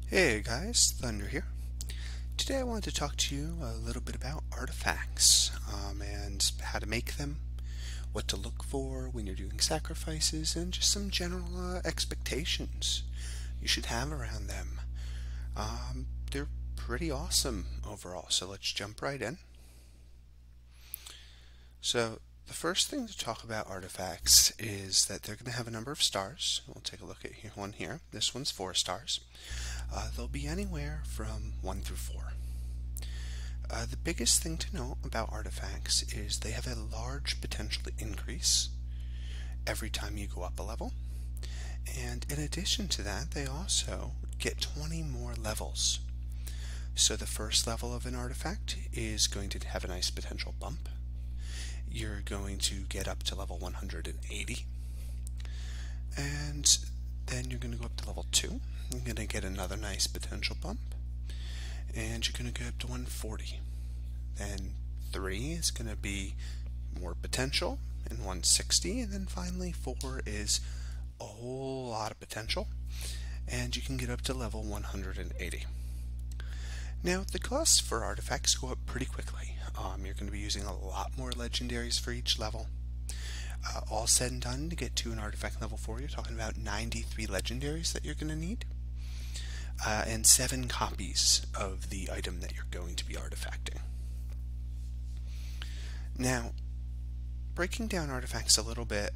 Hey guys, Thunder here. Today I wanted to talk to you a little bit about artifacts and how to make them, what to look for when you're doing sacrifices, and just some general expectations you should have around them. They're pretty awesome overall, so let's jump right in. So the first thing to talk about artifacts is that they're going to have a number of stars. We'll take a look at one here. This one's 4 stars. They'll be anywhere from 1 through 4. The biggest thing to know about artifacts is they have a large potential increase every time you go up a level. And in addition to that, they also get 20 more levels. So the first level of an artifact is going to have a nice potential bump. You're going to get up to level 180. And then you're going to go up to level 2. You're going to get another nice potential bump. And you're going to go up to 140. Then 3 is going to be more potential, and 160. And then finally 4 is a whole lot of potential. And you can get up to level 180. Now, the costs for artifacts go up pretty quickly. You're going to be using a lot more legendaries for each level. All said and done, to get to an artifact level 4, you're talking about 93 legendaries that you're going to need, and 7 copies of the item that you're going to be artifacting. Now, breaking down artifacts a little bit,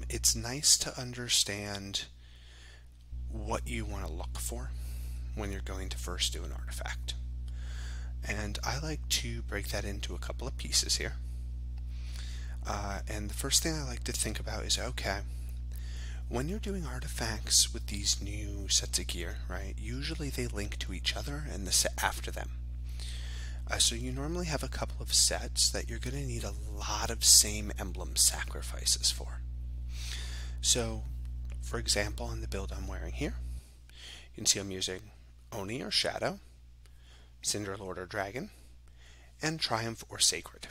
it's nice to understand what you want to look for when you're going to first do an artifact. And I like to break that into a couple of pieces here. And the first thing I like to think about is, okay, when you're doing artifacts with these new sets of gear, right, usually they link to each other and the set after them. So you normally have a couple of sets that you're going to need a lot of same emblem sacrifices for. So, for example, in the build I'm wearing here, you can see I'm using Oni or Shadow, Cinder Lord or Dragon, and Triumph or Sacred.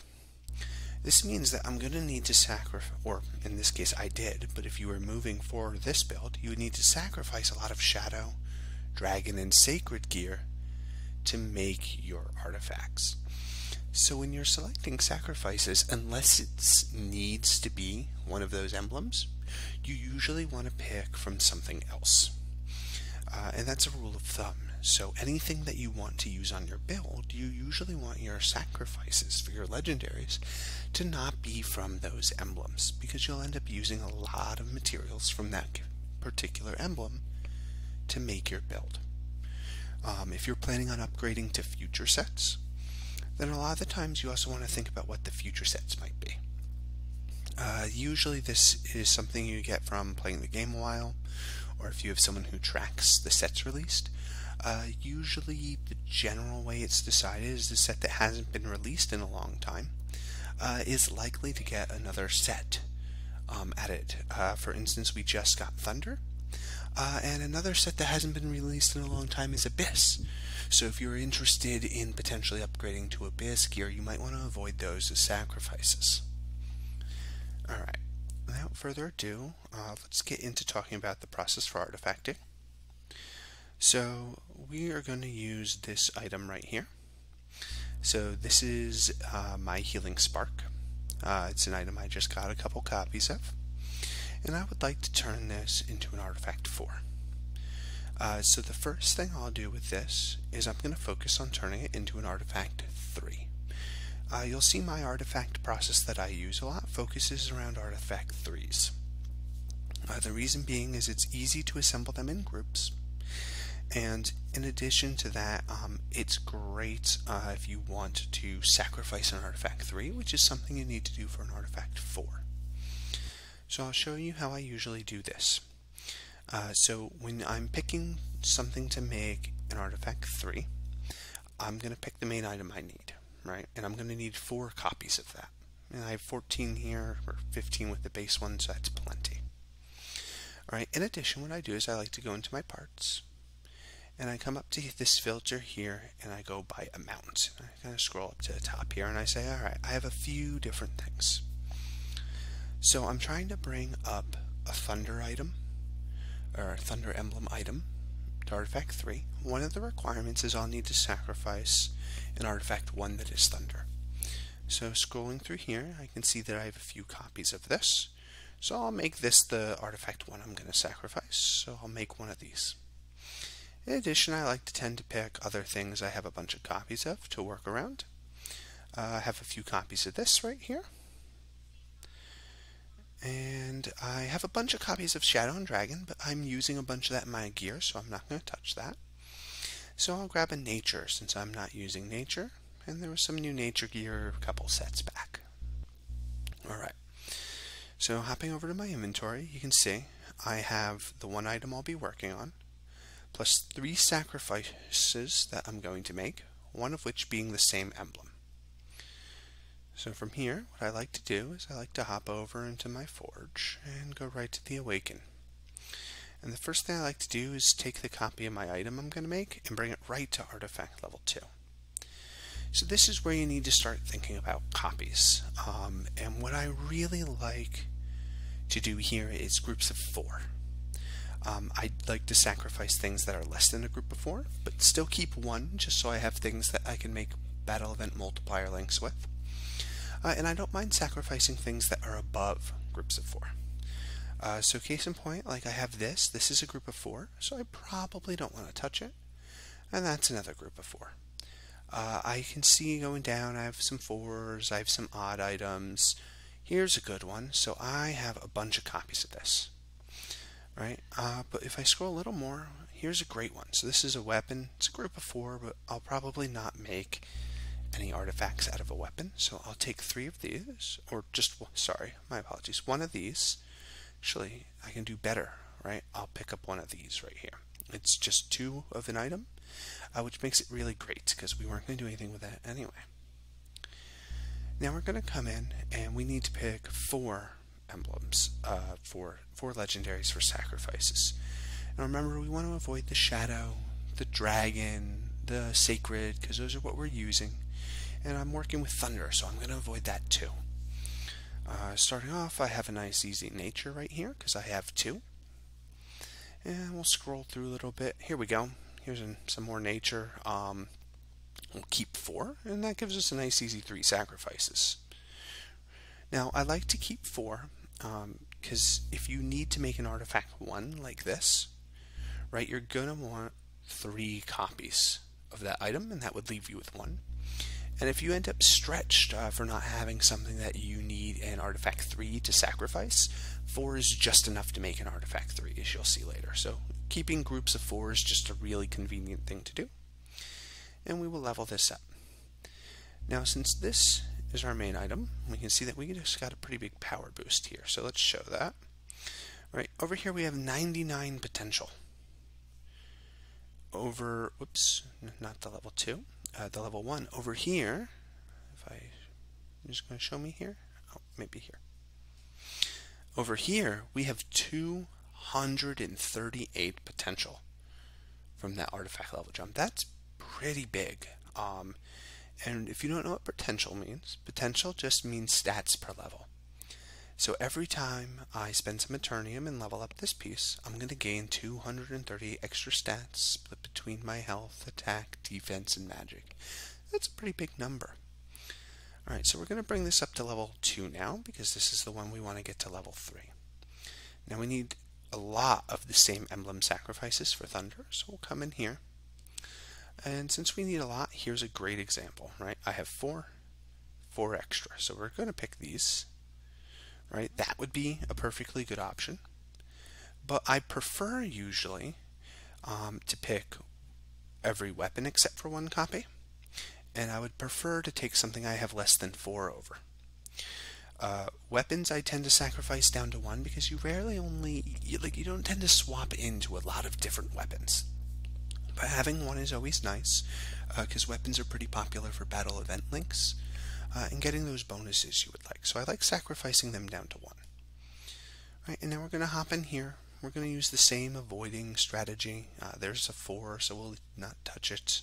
This means that I'm going to need to sacrifice, or in this case I did, but if you were moving for this build, you would need to sacrifice a lot of Shadow, Dragon, and Sacred gear to make your artifacts. So when you're selecting sacrifices, unless it needs to be one of those emblems, you usually want to pick from something else. And that's a rule of thumb. So anything that you want to use on your build, you usually want your sacrifices for your legendaries to not be from those emblems, because you'll end up using a lot of materials from that particular emblem to make your build. If you're planning on upgrading to future sets, then a lot of the times you also want to think about what the future sets might be. Usually this is something you get from playing the game a while, or if you have someone who tracks the sets released. Usually the general way it's decided is the set that hasn't been released in a long time is likely to get another set added. For instance, we just got Thunder, and another set that hasn't been released in a long time is Abyss. So if you're interested in potentially upgrading to Abyss gear, you might want to avoid those as sacrifices. Alright, without further ado, let's get into talking about the process for artifacting. So we are going to use this item right here. So this is my Healing Spark. It's an item I just got a couple copies of. And I would like to turn this into an artifact 4. So the first thing I'll do with this is I'm going to focus on turning it into an artifact 3. You'll see my artifact process that I use a lot focuses around artifact 3s. The reason being is it's easy to assemble them in groups. And in addition to that, it's great if you want to sacrifice an artifact 3, which is something you need to do for an artifact 4. So I'll show you how I usually do this. So when I'm picking something to make an artifact 3, I'm going to pick the main item I need, right? And I'm going to need 4 copies of that. And I have 14 here, or 15 with the base one, so that's plenty. Alright, in addition, what I do is I like to go into my parts, and I come up to this filter here, and I go by amount. I kind of scroll up to the top here, and I say, alright, I have a few different things. So I'm trying to bring up a Thunder item, or a Thunder emblem item, to artifact 3, one of the requirements is I'll need to sacrifice an artifact 1 that is thunder. So scrolling through here, I can see that I have a few copies of this. So I'll make this the artifact 1 I'm going to sacrifice. So I'll make one of these. In addition, I like to tend to pick other things I have a bunch of copies of to work around. I have a few copies of this right here. And I have a bunch of copies of Shadow and Dragon, but I'm using a bunch of that in my gear, so I'm not going to touch that. So I'll grab a nature since I'm not using nature. And there was some new nature gear a couple sets back. Alright, so hopping over to my inventory, you can see I have the one item I'll be working on, plus 3 sacrifices that I'm going to make, one of which being the same emblem. So from here, what I like to do is I like to hop over into my forge and go right to the awaken. And the first thing I like to do is take the copy of my item I'm going to make and bring it right to artifact level 2. So this is where you need to start thinking about copies. And what I really like to do here is groups of 4. I'd like to sacrifice things that are less than a group of 4, but still keep 1 just so I have things that I can make battle event multiplier links with. And I don't mind sacrificing things that are above groups of 4. So case in point, like I have this is a group of 4, so I probably don't want to touch it. And that's another group of 4. I can see going down, I have some 4s, I have some odd items. Here's a good one, so I have a bunch of copies of this. Right? But if I scroll a little more, here's a great one. So this is a weapon, it's a group of 4, but I'll probably not make any artifacts out of a weapon. So I'll take 3 of these, or just, sorry, my apologies, 1 of these. Actually, I can do better, right? I'll pick up 1 of these right here. It's just 2 of an item. Which makes it really great because we weren't going to do anything with that anyway. Now we're going to come in and we need to pick 4 emblems, 4 legendaries for sacrifices. And remember, we want to avoid the shadow, the dragon, the sacred, because those are what we're using. And I'm working with thunder, so I'm going to avoid that too. Starting off, I have a nice easy nature right here because I have 2. And we'll scroll through a little bit. Here we go. Here's some more nature. We'll keep 4, and that gives us a nice easy 3 sacrifices. Now, I like to keep 4 because if you need to make an artifact 1 like this, right, you're going to want 3 copies of that item, and that would leave you with 1. And if you end up stretched for not having something that you need an artifact 3 to sacrifice, 4 is just enough to make an artifact 3, as you'll see later. So keeping groups of 4 is just a really convenient thing to do. And we will level this up. Now, since this is our main item, we can see that we just got a pretty big power boost here. So let's show that. Right, over here we have 99 potential. Over, whoops, not the level 2. The level 1 over here, you're just going to show me here, oh, maybe here. Over here, we have 238 potential from that artifact level jump. That's pretty big. And if you don't know what potential means, potential just means stats per level. So every time I spend some Eternium and level up this piece, I'm going to gain 230 extra stats split between my health, attack, defense, and magic. That's a pretty big number. Alright, so we're going to bring this up to level 2 now, because this is the one we want to get to level 3. Now we need a lot of the same emblem sacrifices for Thunder, so we'll come in here. And since we need a lot, here's a great example, right? I have 4 extra, so we're going to pick these. Right, that would be a perfectly good option, but I prefer usually to pick every weapon except for 1 copy, and I would prefer to take something I have less than 4 over. Weapons I tend to sacrifice down to 1 because you rarely you don't tend to swap into a lot of different weapons. But having 1 is always nice because weapons are pretty popular for battle event links. And getting those bonuses you would like. So I like sacrificing them down to 1. Right, and now we're going to hop in here. We're going to use the same avoiding strategy. There's a 4, so we'll not touch it.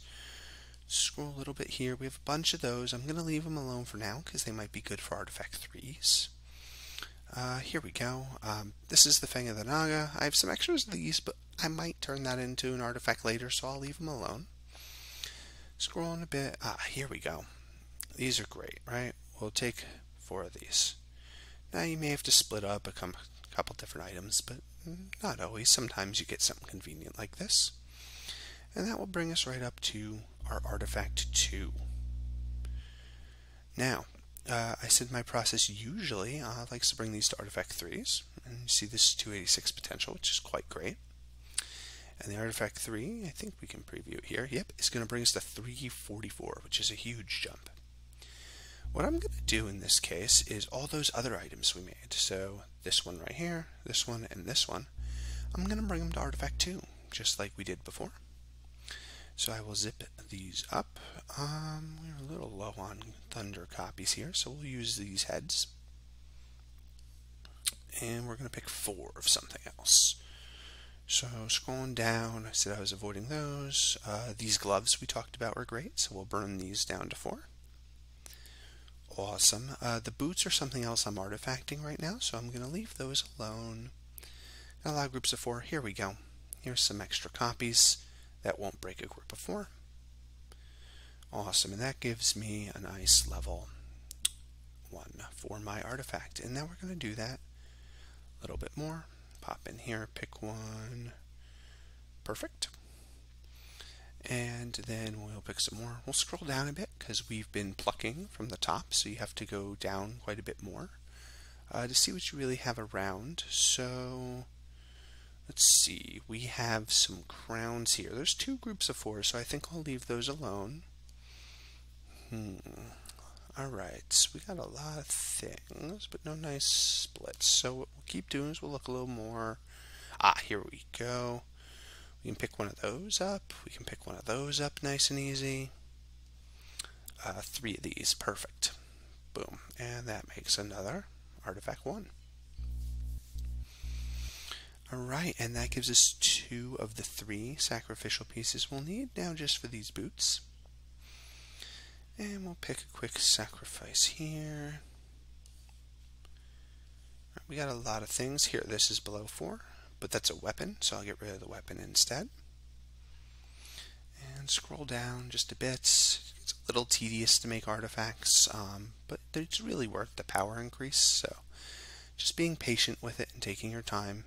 Scroll a little bit here. We have a bunch of those. I'm going to leave them alone for now because they might be good for artifact 3s. Here we go. This is the Fang of the Naga. I have some extras of these, but I might turn that into an artifact later, so I'll leave them alone. Scrolling a bit. Here we go. These are great, right? We'll take 4 of these. Now you may have to split up a couple different items, but not always. Sometimes you get something convenient like this. And that will bring us right up to our artifact 2. Now, I said my process usually likes to bring these to artifact 3s. And you see this 286 potential, which is quite great. And the artifact 3, I think we can preview it here. Yep, is going to bring us to 344, which is a huge jump. What I'm going to do in this case is all those other items we made. So this one right here, this one, and this one, I'm going to bring them to artifact 2, just like we did before. So I will zip these up. We're a little low on thunder copies here, so we'll use these heads. And we're going to pick 4 of something else. So scrolling down, I said I was avoiding those. These gloves we talked about were great, so we'll burn these down to 4. Awesome. The boots are something else I'm artifacting right now, so I'm going to leave those alone. Allow groups of 4. Here we go. Here's some extra copies. That won't break a group of 4. Awesome, and that gives me a nice level 1 for my artifact. And now we're going to do that a little bit more. Pop in here, pick one. Perfect. And then we'll pick some more. We'll scroll down a bit because we've been plucking from the top, so you have to go down quite a bit more to see what you really have around. So let's see, we have some crowns here. There's 2 groups of 4, so I think I'll leave those alone. Alright, so we got a lot of things, but no nice splits. So what we'll keep doing is we'll look a little more. Here we go. We can pick one of those up. We can pick one of those up nice and easy. 3 of these, perfect. Boom, and that makes another artifact 1. Alright, and that gives us 2 of the 3 sacrificial pieces we'll need now just for these boots. And we'll pick a quick sacrifice here. We got a lot of things here. This is below 4, but that's a weapon, so I'll get rid of the weapon instead. And scroll down just a bit. It's a little tedious to make artifacts, but it's really worth the power increase, so just being patient with it and taking your time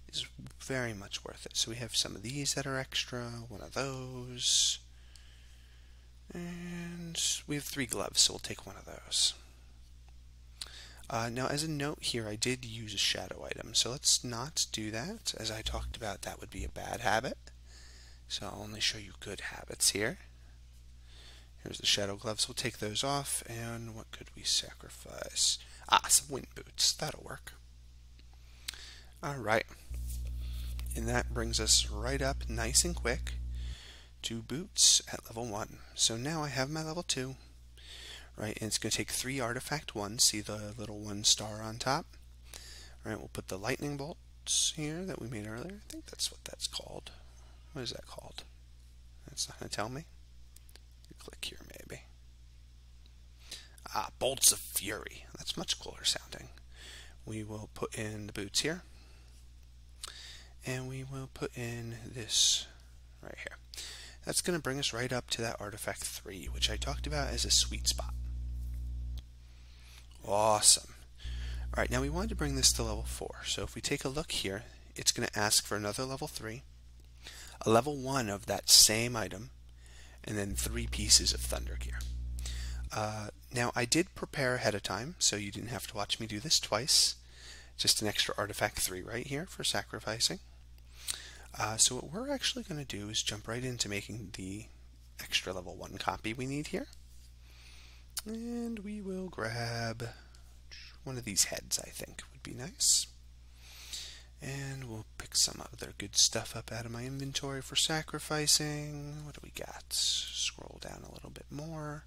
is very much worth it. So we have some of these that are extra, one of those, and we have 3 gloves, so we'll take one of those. Now, as a note here, I did use a shadow item, so let's not do that. As I talked about, that would be a bad habit. So I'll only show you good habits here. Here's the shadow gloves. We'll take those off, and what could we sacrifice? Some wind boots. That'll work. Alright. And that brings us right up nice and quick to boots at level 1. So now I have my level 2. Right, and it's going to take 3 artifact 1s. See the little 1 star on top? Alright, we'll put the lightning bolts here that we made earlier. I think that's what that's called. What is that called? That's not going to tell me. Click here maybe. Bolts of Fury. That's much cooler sounding. We will put in the boots here. And we will put in this right here. That's going to bring us right up to that artifact 3, which I talked about as a sweet spot. Awesome. Alright, now we wanted to bring this to level 4. So if we take a look here, it's going to ask for another level 3, a level 1 of that same item, and then 3 pieces of thunder gear. Now I did prepare ahead of time, so you didn't have to watch me do this twice. Just an extra artifact 3 right here for sacrificing. So what we're actually going to do is jump right into making the extra level 1 copy we need here. And we will grab one of these heads, I think would be nice. And we'll pick some other good stuff up out of my inventory for sacrificing. What do we got? Scroll down a little bit more.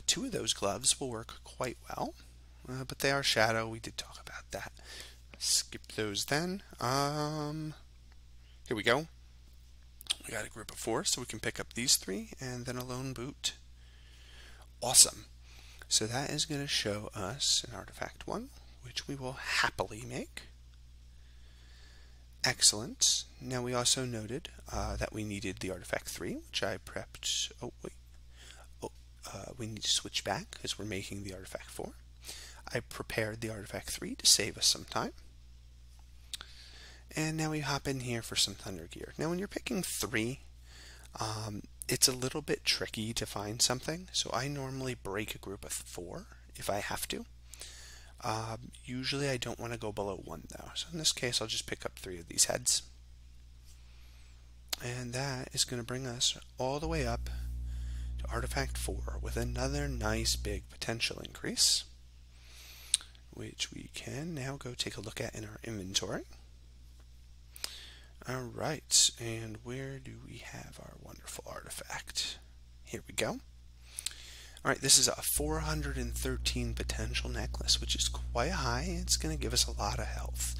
2 of those gloves will work quite well, but they are shadow. We did talk about that. Skip those then. Here we go. We got a group of 4, so we can pick up these 3 and then a lone boot. Awesome. So that is going to show us an artifact 1, which we will happily make. Excellent. Now we also noted that we needed the artifact 3, which I prepped. Oh, wait. We need to switch back because we're making the artifact 4. I prepared the artifact 3 to save us some time. And now we hop in here for some thunder gear. Now when you're picking 3, it's a little bit tricky to find something, so I normally break a group of 4 if I have to. Usually I don't want to go below 1 though, so in this case I'll just pick up 3 of these heads. And that is going to bring us all the way up to artifact 4 with another nice big potential increase, which we can now go take a look at in our inventory. Alright, and where do we have our wonderful artifact? Here we go. Alright, this is a 413 potential necklace, which is quite high. It's going to give us a lot of health.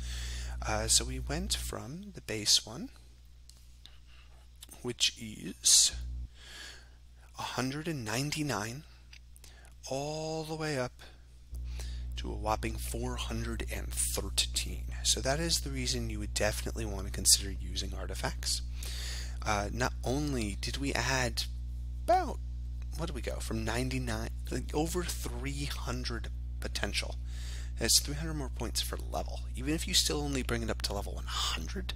So we went from the base one, which is 199, all the way up to a whopping 413. So that is the reason you would definitely want to consider using artifacts. Not only did we add about, what do we go, from 99, like over 300 potential. That's 300 more points for level. Even if you still only bring it up to level 100,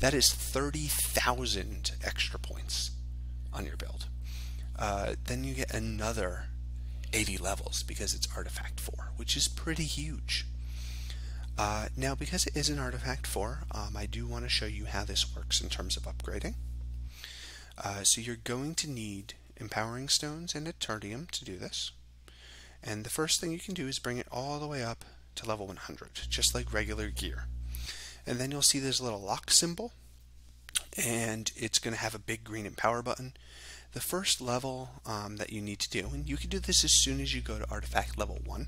that is 30,000 extra points on your build. Then you get another 80 levels because it's artifact 4, which is pretty huge. Now because it is an artifact 4, I do want to show you how this works in terms of upgrading. So you're going to need empowering stones and eternium to do this. And the first thing you can do is bring it all the way up to level 100, just like regular gear. And then you'll see this little lock symbol, and it's going to have a big green empower button. The first level that you need to do, and you can do this as soon as you go to artifact level 1,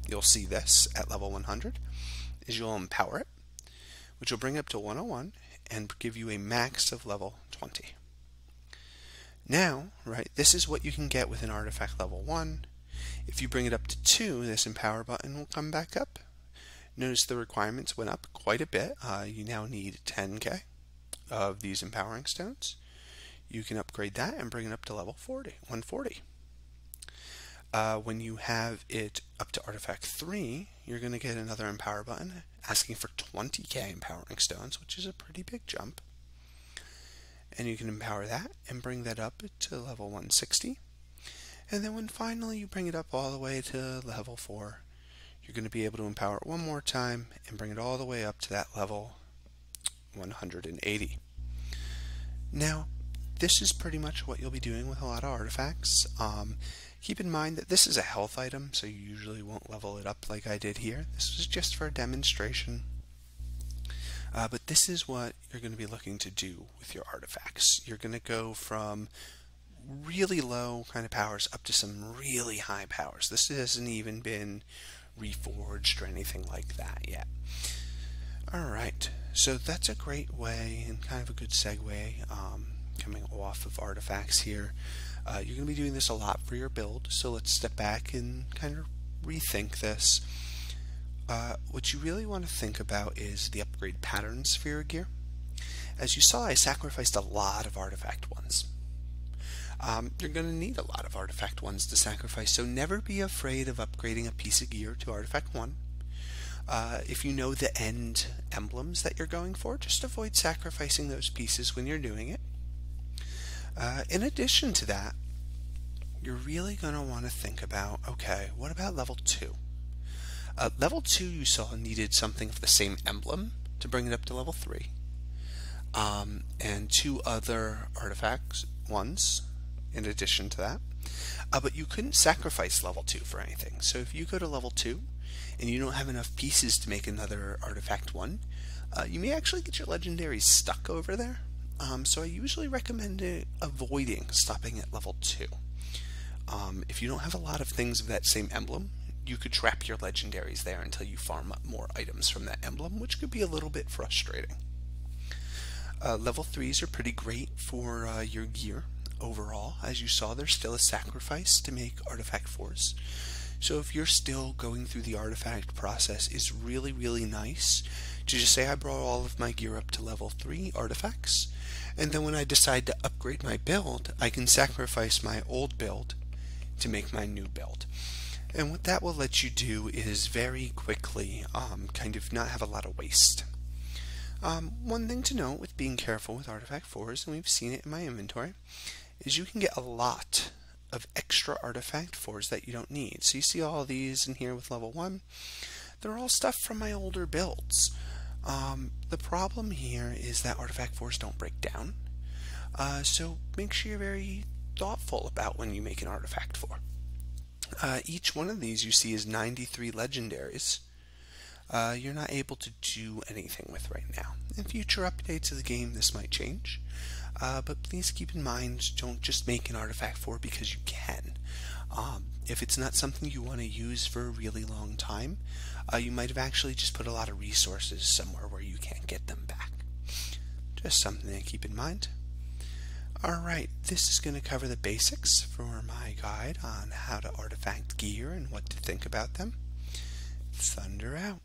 you'll see this at level 100, is you'll empower it, which will bring it up to 101 and give you a max of level 20. Now, right, this is what you can get with an artifact level 1. If you bring it up to 2, this empower button will come back up. Notice the requirements went up quite a bit. You now need 10k of these empowering stones. You can upgrade that and bring it up to level 140. When you have it up to artifact 3, you're going to get another empower button asking for 20k empowering stones, which is a pretty big jump. And you can empower that and bring that up to level 160. And then when finally you bring it up all the way to level 4, you're going to be able to empower it one more time and bring it all the way up to that level 180. Now, this is pretty much what you'll be doing with a lot of artifacts. Keep in mind that this is a health item, so you usually won't level it up like I did here. This was just for a demonstration. But this is what you're going to be looking to do with your artifacts. You're going to go from really low kind of powers up to some really high powers. This hasn't even been reforged or anything like that yet. Alright, so that's a great way and kind of a good segue coming off of artifacts here. You're going to be doing this a lot for your build, so let's step back and kind of rethink this. What you really want to think about is the upgrade patterns for your gear. As you saw, I sacrificed a lot of artifact ones. You're going to need a lot of artifact ones to sacrifice, so never be afraid of upgrading a piece of gear to artifact 1. If you know the end emblems that you're going for, just avoid sacrificing those pieces when you're doing it. In addition to that, you're really going to want to think about, okay, what about level 2? Level 2 you saw needed something of the same emblem to bring it up to level 3. And 2 other artifacts ones in addition to that. But you couldn't sacrifice level 2 for anything. So if you go to level 2 and you don't have enough pieces to make another artifact 1, you may actually get your legendaries stuck over there. So I usually recommend avoiding stopping at level 2. If you don't have a lot of things of that same emblem, you could trap your legendaries there until you farm up more items from that emblem, which could be a little bit frustrating. Level 3s are pretty great for your gear overall. As you saw, there's still a sacrifice to make artifact 4s. So if you're still going through the artifact process, it's really, really nice to just say I brought all of my gear up to level 3 artifacts, and then when I decide to upgrade my build, I can sacrifice my old build to make my new build. And what that will let you do is very quickly kind of not have a lot of waste. One thing to note with being careful with artifact 4s, and we've seen it in my inventory, is you can get a lot of extra artifact 4s that you don't need. So you see all these in here with level 1. They're all stuff from my older builds. The problem here is that artifact 4s don't break down. So make sure you're very thoughtful about when you make an artifact 4. Each one of these you see is 93 legendaries. You're not able to do anything with right now. In future updates of the game, this might change. But please keep in mind, don't just make an artifact 4 because you can. If it's not something you want to use for a really long time, you might have actually just put a lot of resources somewhere where you can't get them back. Just something to keep in mind. Alright, this is going to cover the basics for my guide on how to artifact gear and what to think about them. Thunder out.